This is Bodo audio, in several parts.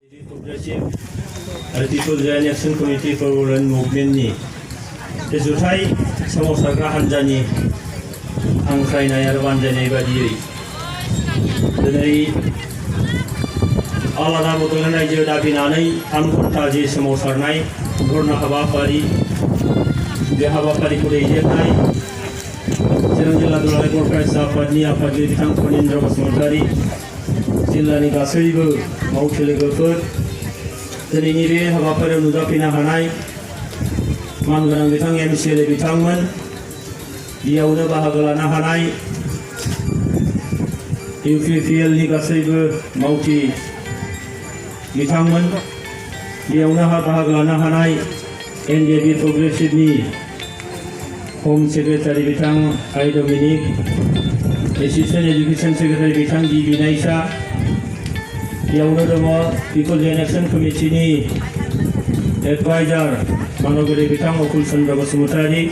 Progressive आरो People Giant Action Committee for Women Movement-नि जुथाइ सोमावसारग्रा हान्जानि हांख्रायनाय आरो बानजायनाय बादियै दिनै आलादा बड'लेण्ड रायजो दाबिनानै 3 घन्टा जे सोमावसारनाय धर्ना हाबाफारि बे हाबाफारिखौ दैदेननाय चिरां जिल्ला दुलाराय बर' फरायसा आफादनि आफादगिरि बिथां फनिन्द्र बसुमतारी जिल्लानि गासैबो मावथि लोगोफोर दिनैनि बे हाबाफारियाव नुजाफैनो हानाय मानगोनां बिथां एमसिएलए बिथांमोन बेयावनो बाहागो लानो हानाय इउपिपिएलनि गासैबो मावथि बिथांमोन बेयावनो बाहागो लानो हानाय एनजेपि प्रग्रेसिभनि होम सेक्रेटारि बिथां आइ डमिनिक एसिस्टेन्ट एजुकेशन सेक्रेटारि बिथां डि बिनायसा बेयावनो दङ पिपल जायन्ट एक्शन कमिटिनि एडभाइजार मानगिरि बिथां अकुल चन्द्र बसुमतारी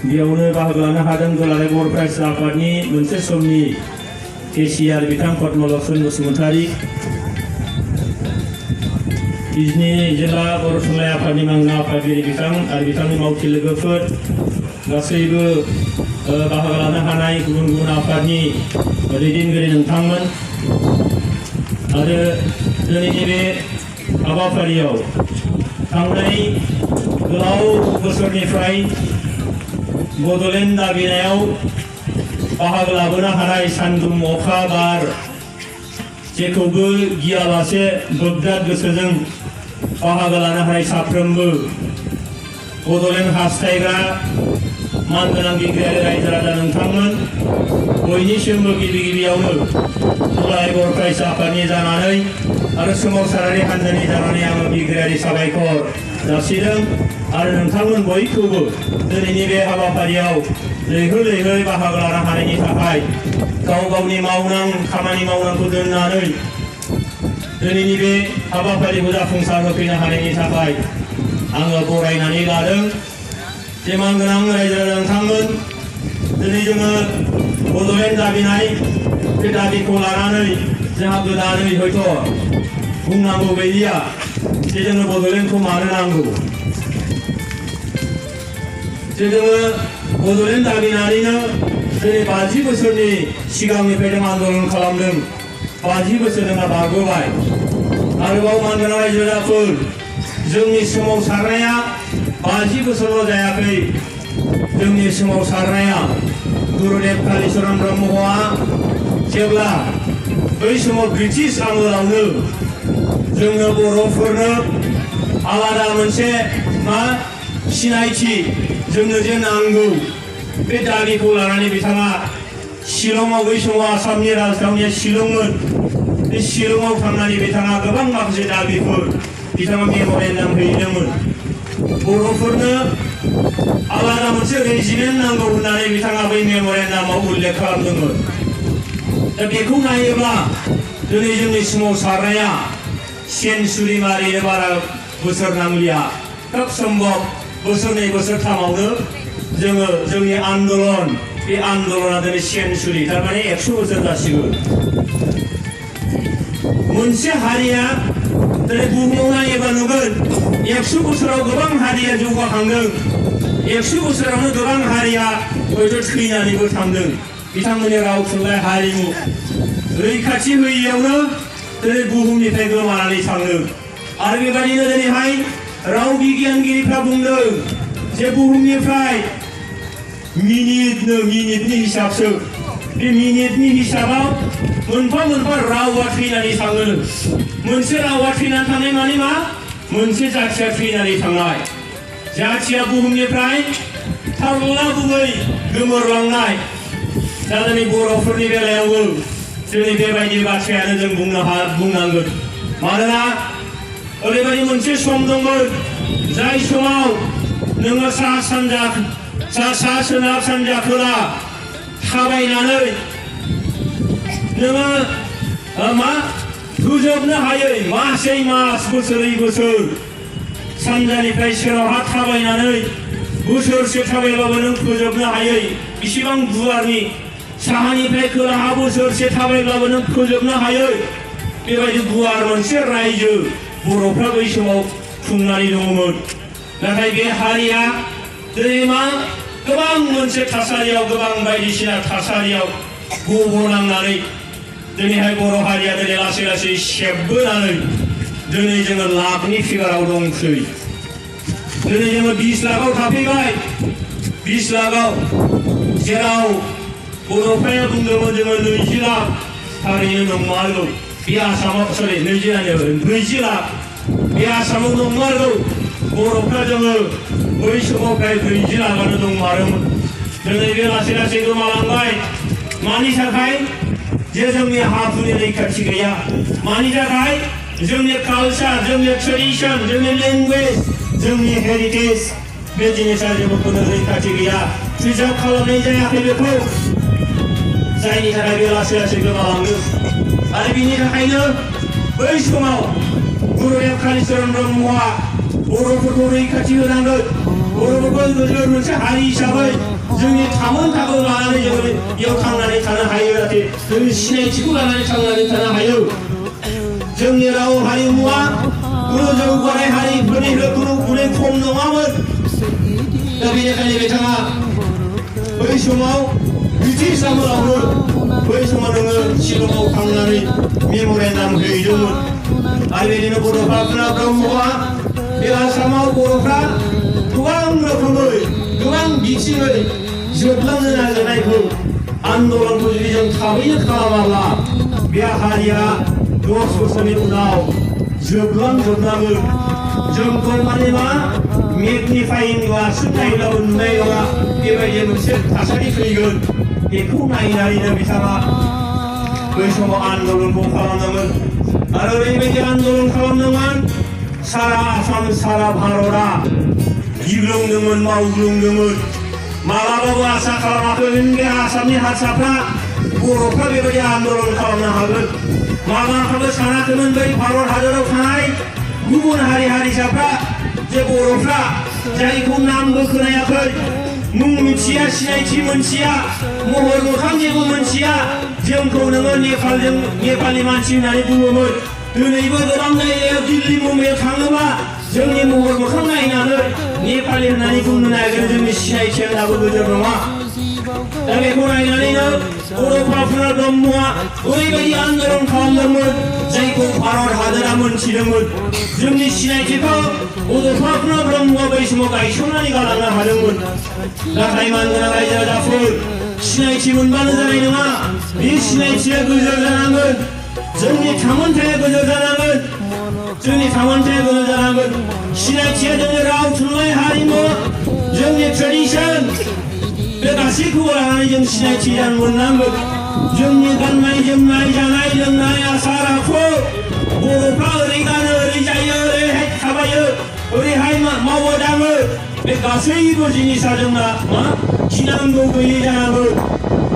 बेयावनो बाहागो लानो हादों दुलाराय बर' फरायसा आफादनि मोनसे समनि केसिआर बिथां पद्मलक्ष्मन बसुमतारी बिजनि जिल्ला बर' थुनलाइ आफादनि मांना आफादगिरि बिथां आरो बिथांनि मावथि लोगोफोर गासैबो बाहागो लानो हानाय गुबुन गुबुन आफादनि दैदेनगिरि नोंथांमोन आरो दिनैनि बे हाबाफारियाव थांनाय गोलाव बोसोरनिफ्राय बड'लेण्ड दाबिनायाव बाहागो लाबोनो हानाय सान्दुं अखा बार जेखौबो गियालासे गोग्गाद गोसोजों बाहागो लानो हानाय साफ्रोमबो बड'लेण्ड हास्थायग्रा मानगोनां बिग्रायारि रायजो राजा नोंथांमोन बयनिसिमबो गिबियावनो दुलाराय बर' फरायसा आफादनि जानानै आरो सोमावसारारि हान्जानि जानानै आङो बिग्रायारि साबायखर जासिदों आरो नोंथांमोन बयखौबो दिनैनि बे हाबाफारियाव लैहोर लैहोर बाहागो लानो हानायनि थाखाय गाव गावनि खामानि मावनांगौ दोननानै दिनैनि बे हाबाफारिखौ जाफुंसार होफैनो हानायनि थाखाय आङो बरायनानै लादों जे मानगोनां रायजो राजा नोंथांमोन दिनै जोङो बड'लेण्ड दाबिनाय बे दाबिखौ लानानै जोंहा गोदानै हयथ' बुंनांगौ गैलिया जे जोङो बड'लेण्डखौ मानो नांगौ जे जोङो बड'लेण्ड दाबिनानैनो दिनै 50 बोसोरनि सिगांनिफ्राय जों आन्दलन खालामदों 50 बोसोर जोंहा बारबोबाय आरोबाव मानगोनां रायजो राजाफोर जोंनि सोमावसारनाया 50 बोसोरल' जायाखै जोंनि सोमावसारनाया गुरुदेव कालीचरण ब्रह्मआ जेब्ला बै समाव ब्रिटिश आमोलावनो जोङो बर'फोरनो आलादा मोनसे सिनायथि जोंनो जे नांगौ बे दाबिखौ लानानै बिथाङा शिलंआव बै समाव आसामनि राजधानिया शिलंमोन बे शिलंआव थांनानै बिथाङा गोबां माखासे दाबिफोर बिथाङा मेम'रेन्डाम हैदोंमोन बर'फोरनो आलादा मोनसे रेजिमेन्ट नांगौ होननानै बिथाङा बै मेम'रेन्डामाव उल्लेख खालामदोंमोन दा बेखौ नायोब्ला दिनै जोंनि सोमावसारनाया सेन्सुरि मारिनो बारा बोसोर नांलिया खोब सम्भब बोसोरनै बोसोरथामावनो जोङो जोंनि आन्दलन बे आन्दलना दिनै सेन्सुरि थारमाने 100 बोसोर जासिगोन मोनसे हारिया दिनै बुहुमाव नायोबा नुगोन 100 बोसोराव गोबां हारिया जौगाखांदों 100 बोसोरावनो गोबां हारिया हयथ' थैनानैबो थांदों बिथांमोननि राव थुनलाइ हारिमु रैखाथि होयैयावनो दिनै बुहुमनिफ्राय गोमानानै थांदों आरो बेबायदिनो दिनैहाय राव बिगियानगिरिफ्रा बुंदों जे बुहुमनिफ्राय मिनिटनि हिसाबसो बे मिनिटनि हिसाबाव मोनफा मोनफा रावा थैनानै थाङो मोनसे रावा थैनानै थांनाय माने मा मोनसे जाथिया थैनानै थांनाय जाथिया बुहुमनिफ्राय थारला गुबै गोमोरलांनाय दा दिनै बर'फोरनि बेलायावबो दिनै बेबायदि बाथ्रायानो जों बुंनांगोन मानोना ओरैबायदि मोनसे सम दंमोन जाय समाव नोङो सा सोनाब सानजा खोला थाबायनानै नोङो फोजोबनो हायै मासै मास बोसोरै बोसोर सानजानिफ्राय सोनाबहा थाबायनानै बोसोरसे थाबायबाबो नों फोजोबनो हायै इसिबां गुवारनि साहानिफ्राय खोलाहा बोसोरसे थाबायब्लाबो नों फोजोबनो हायै बेबायदि गुवार मोनसे रायजो बर'फ्रा बै समाव खुंनानै दङमोन। नाथाय बे हारिया दिनै मा गोबां मोनसे थासारियाव गोबां बायदिसिना थासारियाव गब'नांनानै दिनैहाय बर' हारिया दिनै लासै लासै सेबबोनानै दिनै जोङो लाखनि फिगाराव दंसै। दिनै जोङो 20 लाखआव थाफैबाय। 20 लाखआव जेराव बर'फ्रा बुंदोंमोन जोङो 20 लाख थारैनो नंमारगौ। बे आसामाव 20 लाख बे आसामाव नंमारगौ। बर'फ्रा जोङो बै समाव फ्राय 20 लाखआनो दंमारोमोन। दिनै बे लासै लासै गोमालांबाय। मानि थाखाय? जे जोंनि हाफोरनि रैखाथि गैया। मानि थाखाय? जोंनि कालचार, जोंनि ट्रेडिशन, जोंनि लेंगुवेज, जोंनि हेरिटेज बे जिनिसा जेबोखौनो रैखाथि गैया। प्रिजार्भ खालामनाय जायाखै बेखौ, जायनि थाखाय बे लासै लासै गोमालांदों। आरो बिनि थाखायनो बै समाव गुरुदेव कालिचरण ब्रह्मआ बर'फोरखौ रैखाथि होनांगोन। बर'फोरखौ गोजोर मोनसे हारि हिसाबै जोंनि थामोनथाखौ लानानै जोङो बेयाव थांनानै थानो हायो, जाहाथे जोंनि सिनायथिखौ लानानै थांनानै थानो हायो। जोंनि राव हारिमुवा कुनु जौगानाय हारिफोरनिफ्राय कुनु खम नङामोन। दा बेनिखायनो बिथाङा बै समाव ब्रिटिश आमोलावनो बै समाव नोङो शिलंआव थांनानै मेम'रेन्डाम हैदोंमोन। आरो बिदिनो बड'फा ब्रह्मआ बे आसामाव बर'फ्रा गोबां रोखोमै गोबां बिथिङै जोबलांनो नागिरनायखौ आन्दलनखौ जुदि जों थाबैनो खालामाब्ला बे हारिया 10 बोसोरनि उनाव जोबलांजोबनांगोन। जोंखौ माने मा मेगनिफाइं ग्लासजों नायब्लाबो नुनाय नङा, बेबायदि मोनसे थासारि फैगोन। बेखौ नायनानैनो बिथाङा बै समाव आन्दलनखौ खालामदोंमोन। आरो ओरैबायदि आन्दलन खालामदोंमोन, सारा आसाम सारा भारतआ गिग्लुंदोंमोन, मावग्लुंदोंमोन। मालाबाबो आसा खालामाखैमोन बे आसामनि हारसाफ्रा बर'फ्रा बेबायदि आन्दलन खालामनो हागोन। माब्लाबाबो सानाखैमोन बै भारत हादराव थानाय गुबुन हारि हारिसाफ्रा जे बर'फ्रा जायखौ नामबो खोनायाखै, मुं मिथिया, सिनायथि मोनथिया, महर मोखां जेबो मोनथिया, जोंखौ नोङो नेपालनि मानसि होननानै बुङोमोन। दिनैबो गोबां जायगायाव दिल्ली मुम्बाइआव थाङोबा जोंनि महर मोखां नायनानै नेपालि होननानै बुंनो नागिरो। जोंनि सिनायथिया दाबो गोजोर नङा। दा बेखौ नायनानैनो बड'फा ब्रह्मआ ओरैबायदि आन्दलन खालामदोंमोन जायखौ भारत हादरा मोनथिदोंमोन। जोंनि सिनायथिखौ बड'फा ब्रह्मआ बै समाव गायसननानै गालांनो हादोंमोन। नाथाय मानगोनां रायजो राजाफोर, सिनायथि मोनबानो जानाय नङा, बे सिनायथिया गोजोर जानांगोन। जोंनि थामोनथाया गोजोर जानांगोन। जोंनि थामोनथाया गोजोर जानांगोन। सिनायथिया जोंनि राव, थुनलाइ, हारिमु, जोंनि ट्रेडिशन, बे गासैखौबो लानानै जों सिनायथि जानो मोननांगोन। जोंनि गाननाय जोमनाय, जानाय लोंनाय, आसार आखु, बर'फ्रा ओरै गानो, ओरै जायो, ओरैहाय थाबायो, ओरैहाय मावो दाङो, बे गासैबो जिनिसा जोंना गिनांगौ गैयै जानांगोन।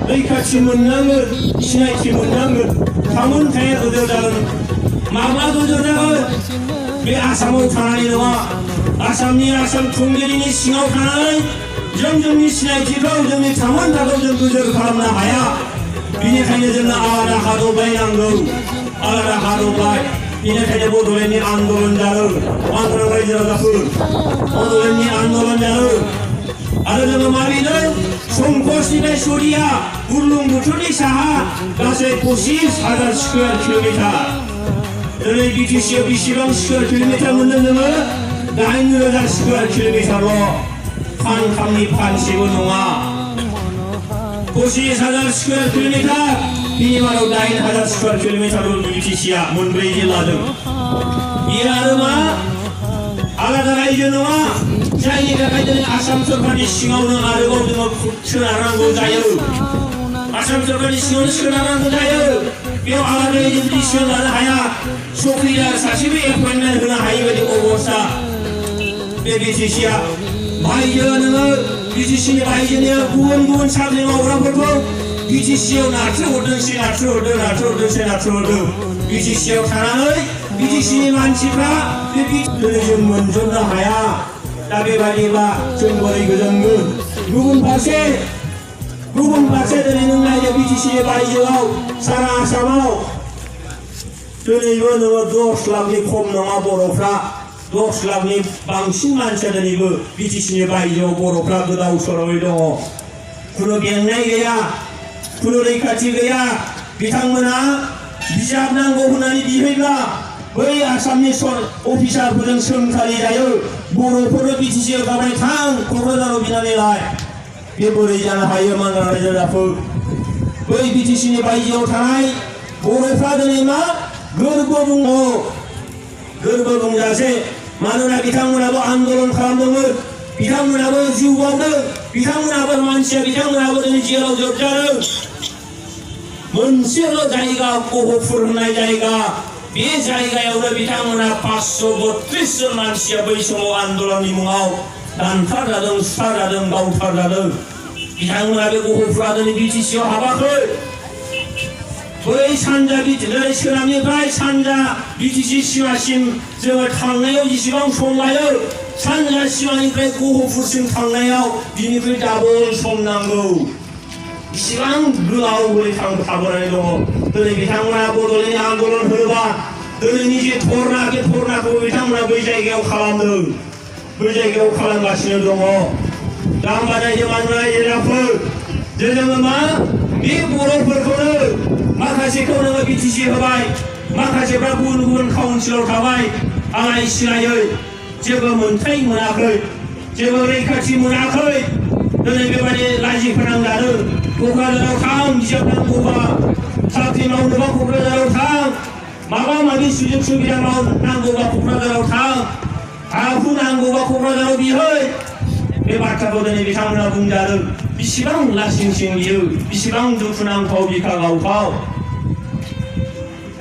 रैखाथि मोननांगोन, सिनायथि मोननांगोन। थामोनथाया गोजोर जागोन। माब्ला गोजोर जागोन? बे आसामाव थानानै नङा, आसाम खुंगिरिनि सिङाव थानानै जों जोंनि सिनायथिखौ, जोंनि थामोनथाखौ जों गोजोर खालामनो हाया। बेनिखायनो जोंनो आलादा हादरबाय नांगौ, आलादा हादरबाय। बेनिखायनो बड'लेण्डनि आन्दलन जादों। मानगोनां रायजो राजाफोर, बड'लेण्डनि आन्दलन जादों। आरो जोङो माबिदों? संकसनिफ्राय सरिया बुरलुंबुथुरनि साहा गासै 25,000 स्कुवेर किल'मिटार। दिनै बिटिसिआव बेसेबां स्कुवेर किल'मिटार मोनदों जोङो? 8,000 स्कुवेर किल'मिटारल'। फानथामनि फानसेबो नङा। 25,000 स्कुवेर किल'मिटार, बिनि मादाव 8,000 स्कुवेर किल'मिटारल' बिटिसिआ मोनब्रै जिल्लाजों। बेयो आरो मा आलादा रायजो नङा, जायनि थाखाय दिनै आसाम सरकारनि सिङावनो आरोबाव जोङो सोनारनांगौ जायो। आसाम सरकारनि सिङावनो सोनारनांगौ जायो। बेयाव आलादायै जों डिसिसन लानो हाया। चौकिदार सासेबो एपइन्टमेन्ट होनो हायि बायदि अबस्था बे बिटिसिआ। बायजो नोङो बिटिसिनि बायजोनि गुबुन साख्रि मावग्राफोरखौ बिटिसिआव नारथ्रोहरदों। बिटिसिआव थानानै बिटिसिनि मानसिफ्रा बे जों मोनजोबनो हाया। दा बेबायदिब्ला जों बोरै गोजोनगोन? गुबुन फारसे दिनै नों नायदो बिटिसिनि बायजोआव सारा आसामाव दिनैबो नोङो 10 लाखनि खम नङा बर'फ्रा 10 लाखनि बांसिन मानसिया दिनैबो बिटिसिनि बायजोआव बर'फ्रा गोदाव सोरावै दङ खुनु बेंनाय गैया खुनु रैखाथि गैया बिथांमोना बिजाब नांगौ होननानै बिहैब्ला बै आसामनि अफिसारफोरजों सोंखारि जायो बर'फोरनो बिटिसिआव गाबनाय थां क'क्राझाराव बिनानै लाय बे बोरै जानो हायो मानग्रा रायजो राजाफोर बै बिटिसिनि बायजोआव थानाय बर'फ्रा दिनै मा गोरबो बुंजासे मानोना बिथांमोनाबो आन्दोलन खालामदोंमोन बिथांमोनाबो जिउ बावदों बिथांमोनाबो मानसिया बिथांमोनाबो दिनै जेलाव जोबजादों मोनसेल' जायगा गहपुर होननाय जायगा बे जायगायावनो बिथांमोना 532 जन मानसिया बै समाव आन्दोलननि मुङाव दानथारजादों सुथारजादों गावथारजादों बिथांमोना बे गहपुरा दिनै बिटिसिआव हाबाखै बै सानजा सोनाबनिफ्राय सानजा बिटिसि सिमासिम जोङो थांनायाव जेसेबां सम लायो सानजा सिमानिफ्राय गहपुरसिम थांनायाव बिनिफ्राय डाबल सम नांगौ इसिबां गोलाव बोरै थाबोनानै दङ दिनै बिथांमोना बड'लेण्ड आन्दोलन होनोबा दिनैनि जे धर्ना बे धर्नाखौ बिथांमोना बै जायगायाव खालामदों बै जायगायाव खालामगासिनो दङ दा होमबा रायजो राजाफोर जे जोङो मा बे बर'फोरखौनो माखासेखौ नोङो बिटिसि होबाय माखासेफ्रा गुबुन गुबुन काउन्सिलाव थाबाय आलाय सिलायै जेबो मोनथाय मोनाखै जेबो रैखाथि मोनाखै दिनै बेबायदि लाजि फोनांजादों क'क्राझाराव थां बिजाब नांगौबा साख्रि मावनोबा क'क्राझाराव थां माबा माबि सुजुग सुबिदा नांगौबा क'क्राझाराव थां हाखु नांगौबा क'क्राझाराव बिहै बे बाथ्राखौ दिनै बिथांमोना बुंजादों बिसिबां लासिं सिं बियो बिसिबां दुखुनांथाव बिखा गावथाव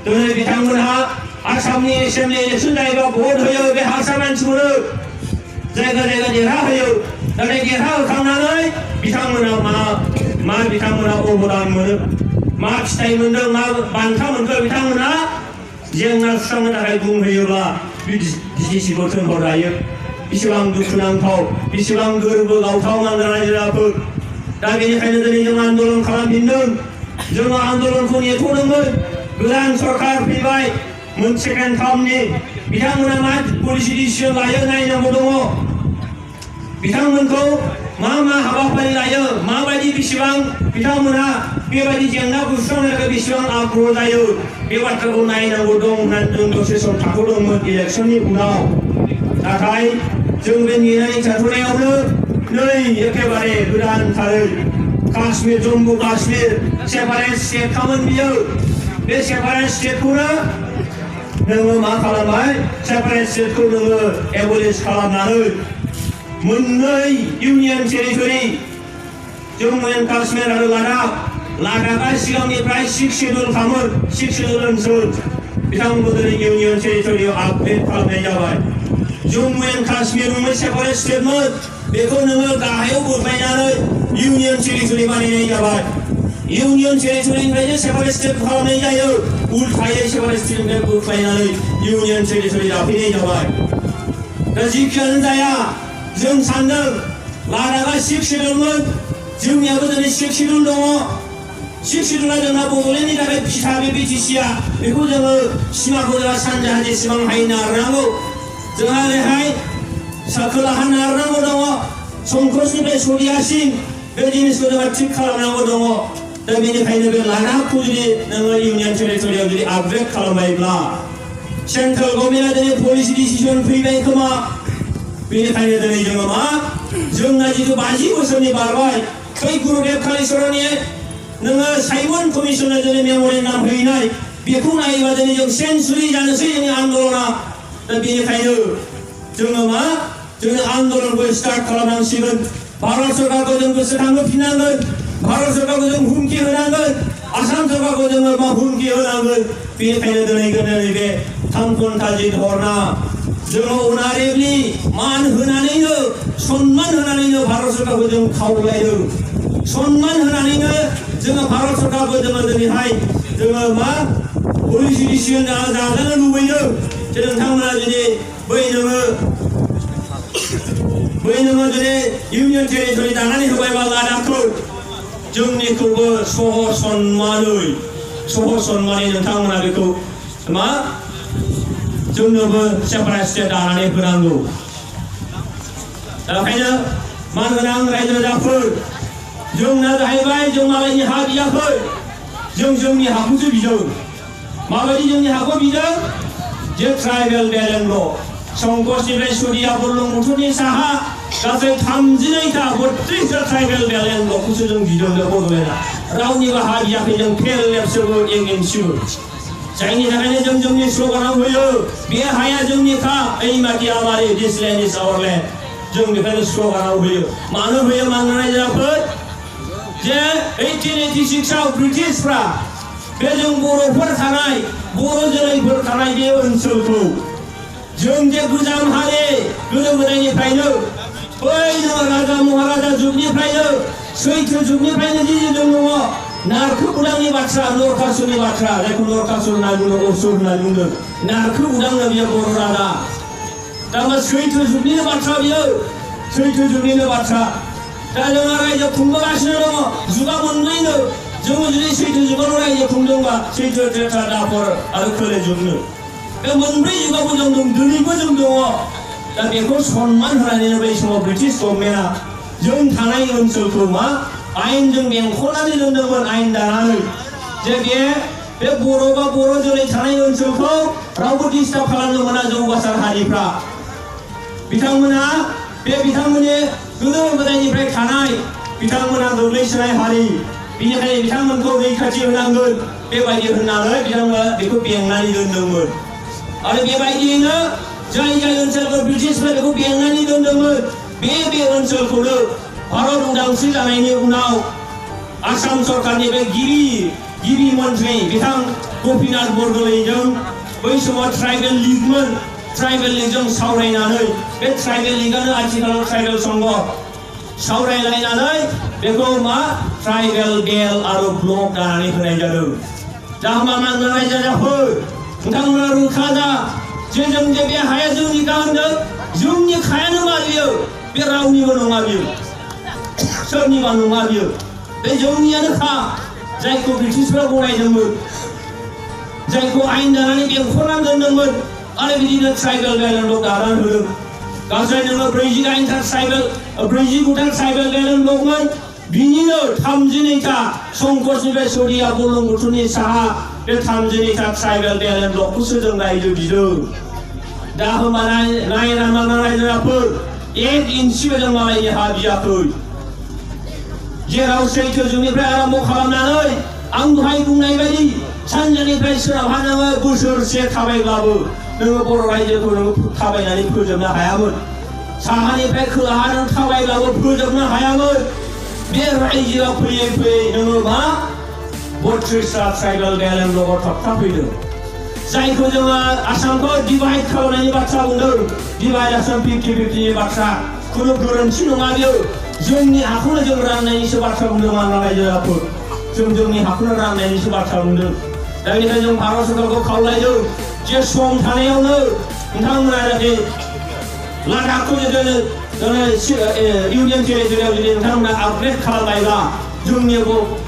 दिनै बिथांमोनहा आसामनि एसेम्बलि इलेक्सन जायोबा भट होयो बे हारसा मानसिखौनो जायगा जायगा देरहा होयो नाथाय देरहा होखांनानै बिथांमोना मा बिथांमोना अबदान मोनो मा फिथाइ मोनदों मा बान्था मोनखो बिथांमोना जेंना सुस्रांनो थाखाय बुंहैयोब्ला बिटिसिखौ थोनहरजायो बिसिबां दुखुनांथाव बिसिबां गोरबो गावथाव मानग्रा रायजो राजाफोर दा बेनिखायनो दिनै जों आन्दोलन खालामफिनदों जोङो आन्दोलनखौ नेथ'दोंमोन गोदान सरकार फैबाय मोनसे सेकेन्ड टार्मनि बिथांमोना मा पलिसि डिसिसन लायो नायनांगौ दङ बिथांमोनखौ मा हाबाफारि लायो माबायदि बिसिबां बिथांमोना बेबायदि जेंनाखौ सुस्रांनो थाखाय बेसेबां आग्रह जायो बे बाथ्राखौ नायनांगौ दं होननानै जों दसे सम थाथ'दोंमोन इलेक्सननि उनाव नाथाय जों बे नेनानै थाथ'नायावनो नै एखेबारे गोदानथारै काश्मीर जम्मु काश्मीर सेपारेट स्टेट खामोन बियो बे सेपारेट स्टेटखौनो नोङो मा खालामबाय सेपारेट स्टेटखौ नोङो एबलिश खालामनानै मोननै union territory Jammu and Kashmir आरो लादाखआ सिगांनिफ्राय 6 शेड्युल खामोन 6 शेड्युल ओनसोल बिथांमोनखौ दिनै इउनियन टेरिटरियाव आपग्रेड खालामनाय जाबाय जम्मु एन्ड काश्मीर मोनसे सेपारेट स्टेटमोन बेखौ नोङो गाहायाव बोख्लायनानै इउनियन टेरिटरि बानायनाय जाबाय इउनियन टेरिटरिनिफ्रायनो सेपारेट स्टेट खालामनाय जायो उल्थायै सेपारेट स्टेटनिफ्राय बोख्लायनानै इउनियन टेरिटरि दाफैनाय जाबाय दा जिखियानो जाया जों सानदों लादाखआ 6 शेड्युलमोन जोंनियाबो दिनै 6 शेड्युल दङ 6 शेड्युला जोंना बड'लेण्डनि थाखाय फिसा बे बिटिसिआ बेखौ जोङो सिमाखौ जोंहा सानजाहा जेसेबां हायो नारनांगौ जोंहा ओरैहाय खोलाहा नारनांगौ दङ संकसनिफ्राय सरियासिम बे जिनिसखौ जोंहा थिग खालामनांगौ दङ दा बेनिखायनो बे लादाखखौ जुदि नोङो इउनियन टेरिटरियाव जुदि आपग्रेड खालामबायब्ला सेन्ट्रेल गभर्नमेन्टआ दिनै पलिसि डिसिसन फैबाय खोमा बेनिखायनो दिनै जोङो मा जोंना जिथु 50 बोसोरनि बारबाय बै गुरुदेब कालिचरननि नोङो साइमन कमिसननो दिनै मेम'रेन्डाम हैनाय बेखौ नायोबा दिनै जों सेन्चुरि जानोसै जोंनि आन्दोलना दा बेनिखायनो जोङो मा जोंनि आन्दोलनखौ स्टार्ट खालामनांसिगोन भारत सरकारखौ जों गोसोखांहोफिननांगोन भारत सरकारखौ जों हुमखि होनांगोन आसाम सरकारखौ जोङो मा हुमखि होनांगोन बेनिखायनो दिनै बे 3 घन्टा जि धरना जोङो अनारेबलि मान होनानैनो सन्मान होनानैनो भारत सरकारखौ जों खावलायदों सन्मान होनानैनो जोङो भारत सरकारखौ जोङो दिनैहाय जोङो मा पलिसि डिसिसन जाजानो लुबैदों जे नोंथांमोना जुदि बै नोङो जुदि इउनियन टेरिटरि दानानै होबायबा लादाखखौ जोंनिखौबो सहज सन्मानै नोंथांमोना बेखौ मा जोंनोबो सेपारेट स्टेट दानानै होनांगौ दा ओंखायनो मानगोनां रायजो राजाफोर जोंना जाहैबाय जों मालायनि हा बियाखै जों जोंनि हाखौसो बिदों माबायदि जोंनि हाखौ बिदों जे ट्राइबेल बेलेन्ड संकसनिफ्राय सुरिया बुरलुंबुथुरनि साहा गासै 32टा 32टा ट्राइबेल बेलेन्ड खौसो जों बिदों बड'लेण्डआ रावनिबो हा बियाखै जों फेल लेबसोबो एगेन्स्टबो जायनि थाखायनो जों जोंनि स्ल'गानाव होयो बे हाया जोंनिखा ओइ माटि आमारि दिस लेन्ड इज आवर लेन्ड जों बेखायनो स्ल'गानाव होयो मानो होयो मानगोनां रायजोफोर जे 1886 आव ब्रिटिशफ्रा बे जों बर'फोर थानाय बर' जोलैफोर थानाय बे ओनसोलखौ जों जे गोजाम हारि गोदो गोदायनिफ्रायनो बै राजा महाराजा जुगनिफ्रायनो सैथो जुगनिफ्रायनो जे जों दङ नारखो उदांनि बाथ्रा नरकासुरनि बाथ्रा जायखौ नरकासुर होनना बुङो असुर होनना बुङो नारखो उदांनो बियो बर' राजा दा सैथो जुगनिनो बाथ्रा बियो सैथो जुगनिनो बाथ्रा दा जोंहा रायजो खुंबोगासिनो दङ जुगा मोननैनो जोङो जुदि सैथो जुगाव रायजो खुंदोंबा सैथो त्रेता दापर आरो खोले जुगनो बे मोनब्रै जुगावबो जों दं दिनैबो जों दङ दा बेखौ सनमान होनानैनो बै समाव ब्रिटिश गभर्नमेन्टआ जों थानाय ओनसोलखौ मा आयेनजों बेंख'नानै दोनदोंमोन आयेन दानानै जे बे बर' बा बर' जोलै थानाय ओनसोलखौ रावबो डिस्टार्ब खालामनो मोना जौगासार हारिफ्रा बिथांमोना बे बिथांमोननि गोदो गोदायनिफ्राय थानाय बिथांमोना गोग्लैसोनाय हारि बेनिखायनो बिथांमोनखौ रैखाथि होनांगोन बेबायदि होननानै बिथांमोना बेखौ बेंनानै दोनदोंमोन आरो बेबायदियैनो जाय जाय ओनसोलखौ ब्रिटिशफोरा बेखौ बेंनानै दोनदोंमोन बे ओनसोलखौनो भारत उदांस्रि जानायनि उनाव आसाम सरकारनि बे गिबि मन्थ्रि बिथां गपिनाथ बरदलैजों बै समाव ट्राइबेल लिगमोन ट्राइबेल लिगजों सावरायनानै बे ट्राइबेल लिगानो आथिखालाव ट्राइबेल संघ सावरायलायनानै बेखौ मा ट्राइबेल बेल आरो ब्लक दानानै होनाय जादों दा होमबा मानगोनां रायजो राजाफोर नोंथांमोना रोखा जा जे जों जे बे हाया जोंनि का होनदों जोंनि खायानो मा बियो बे रावनिबो नङा बियो सोरनिबा नङा बियो बे जोंनियानोखा जायखौ ब्रिटिशफ्रा गनायदोंमोन जायखौ आयेन दानानै बेंख'नानै दोनदोंमोन आरो बिदिनो ट्राइबेल बेलेन्ड दानानै होदों गासै नोङो 49था ट्राइबेल बेलेन्ड दंमोन बिनिनो 32टा संकसनिफ्राय सुरिया बुरलुंबुथुरनि साहा बे 32टा ट्राइबेल बेलेन्ड खौसो जों रायजो बिदों दा होमबा नायनांगौ रायजोफोर 1 इन्सिबो जों मालायनि हा बियाखै जेराव सैथो जुगनिफ्राय आरम्भ खालामनानै आं दहाय बुंनाय बायदि सानजानिफ्राय सोनाबहा नोङो बोसोरसे थाबायब्लाबो नोङो बर' रायजोखौ नोङो थाबायनानै फोजोबनो हायामोन साहानिफ्राय खोलाहा नों थाबायब्लाबो फोजोबनो हायामोन बे रायजोआ फैयै फैयै नोङो मा 32टा ट्राइबेल बेलेन्ड थाबथाफैदों जायखौ जोङो आसामखौ डिभाइड खालामनायनि बाथ्रा बुंदों डिभाइड आसाम 50-50 नि बाथ्रा खुनु गोरोन्थि नङा बेयो जोंनि हाखौनो जों राननायनिसो बाथ्रा बुंदों मानगोनां रायजोफोर जों जोंनि हाखौनो राननायनिसो बाथ्रा बुंदों दा बेनिखायनो जों भारत सरकारखौ खावलायदों जे सम थानायावनो नोंथांमोना जुदि लादाखखौ जुदि इउनियन टेरिटरियाव जुदि नोंथांमोना आपग्रेड खालामबायब्ला जोंनि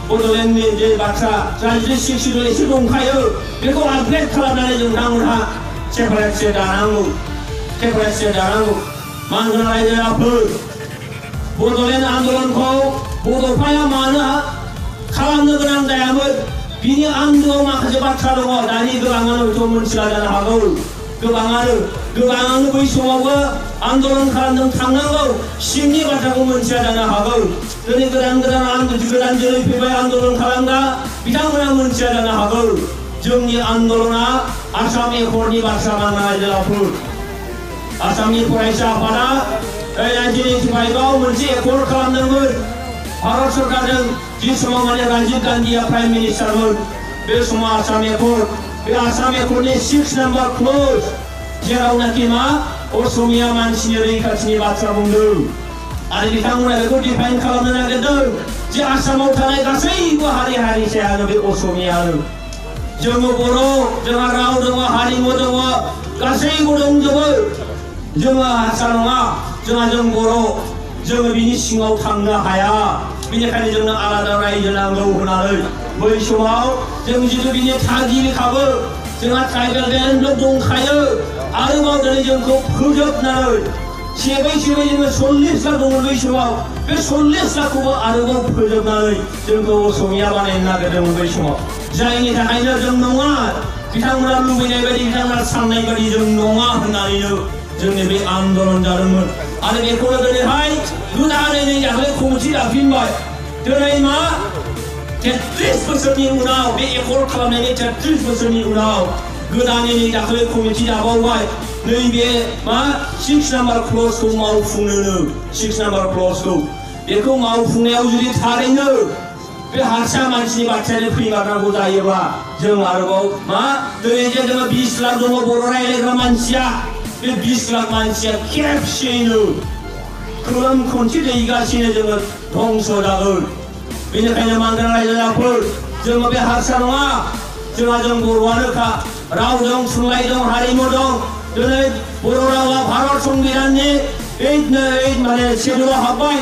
बड'लेण्डनि जे बाथ्रा जुदि 60 एसे दंखायो बेखौ आपग्रेड खालामनानै जों नोंथांमोनहा सेपारेट स्टेट दानांगौ मानगोनां रायजोफोर बड'लेण्ड आन्दलनखौ बड'फाया मानो खालामनो गोनां जायामोन बिनि आन्दोआव माखासे बाथ्रा दङ दानि गोबाङानो हयथ' मोनथिला जानो हागौ गोबाङानो बै समावबो आन्दलन खालामदों थांनांगौ सिंनि बाथ्राखौ मोनथिया जानो हागौ दिनै गोदान जोलै फैबाय आन्दलन खालामग्रा बिथांमोना मोनथिया जानो हागौ जोंनि आन्दलना आसाम एकर्डनि बाथ्रा मानगोनां रायजोफोर आसामनि फरायसा आफादा 1985 आव मोनसे एकर्ड खालामदोंमोन भारत सरकारजों जि समाव माने राजीव गान्धीया प्राइम मिनिस्टारमोन बे समाव आसाम एकर्डनि 6 नम्बर क्लज जेरावनाखि मा असमिया मानसिनि रैखाथिनि बाथ्रा बुंदों आरो बिथांमोना बेखौ डिफाइन खालामनो नागिरदों जे आसामाव थानाय गासैबो हारिसायानो बे असमियानो जोङो बर' जोंहा राव दङ हारिमु दङ गासैबो दंजोबो जोङो हारसा नङा जों बर' जोङो बिनि सिङाव थांनो हाया बेनिखायनो जोंनो आलादा रायजो नांगौ होननानै बै समाव जों जितु बिनि थागिबिखाबो जोंहा ट्राइबेल बेलेन्सबो दंखायो आरोबाव दिनै जोंखौ फोजोबनानै सेबै सेबै जोङो 40 लाख दंमोन बै समाव बे 40 लाखखौबो आरोबाव फोजोबनानै जोंखौ असमिया बानायनो नागिरदोंमोन बै समाव जायनि थाखायनो जों नङा बिथांमोना लुबैनाय बायदि बिथांमोना साननाय बायदि जों नङा होननानैनो जोंनि बे आन्दलन जादोंमोन आरो बेखौनो दिनैहाय गोदानै नै दाख्लै कमिटि दाफिनबाय दिनै मा 33 बोसोरनि उनाव बे एकर्ड खालामनायनि 33 बोसोरनि उनाव गोदानै नै दाख्लै कमिटि दाबावबाय नैबे मा 6 नाम्बार क्लजखौ मावफुंनो 6 नाम्बार क्लजखौ बेखौ मावफुंनायाव जुदि थारैनो बे हारसा मानसिनि बाथ्रायानो फैमारनांगौ जायोबा जों आरोबाव मा दिनै जे जोङो 20 लाख दङ बर' रायज्लायग्रा मानसिया बे 20 लाख मानसिया खेबसेयैनो खोलोम खनसे दैगासिनो जोङो धंस जागोन बेनिखायनो मानगोनां रायजोफोर जोङो बे हारसा नङा जों बर'आनोखा राव दं थुनलाइ दं हारिमु दं दिनै बर' रावा भारत संबिधाननि 8 माने शेड्युलाव हाबबाय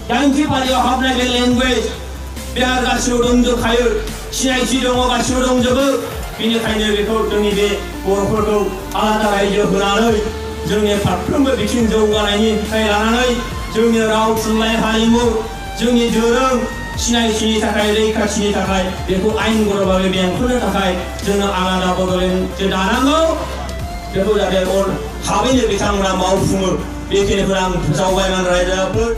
9थि फारियाव हाबनाय बे लेंगुवेज बेहा गासिबो दंजोबखायो सिनायथि दङ गासिबो दंजोबो बेनिखायनो बेखौ जोंनि बे बर'फोरखौ आलादा रायजो होनानै जोंनि फारफ्रोमबो बिथिं जौगानायनिफ्राय लानानै जोंनि राव थुनलाइ हारिमु जोंनि दोरों सिनायथिनि थाखाय रैखाथिनि थाखाय बेखौ आयेनगतभाबै बेंखननो थाखाय जोङो आलादा बड'लेण्ड दानांगौ बेखौ जाहाथे थाबैनो बिथांमोना मावफुङो बेखिनिखौ आं फोसावबाय रायजोफोर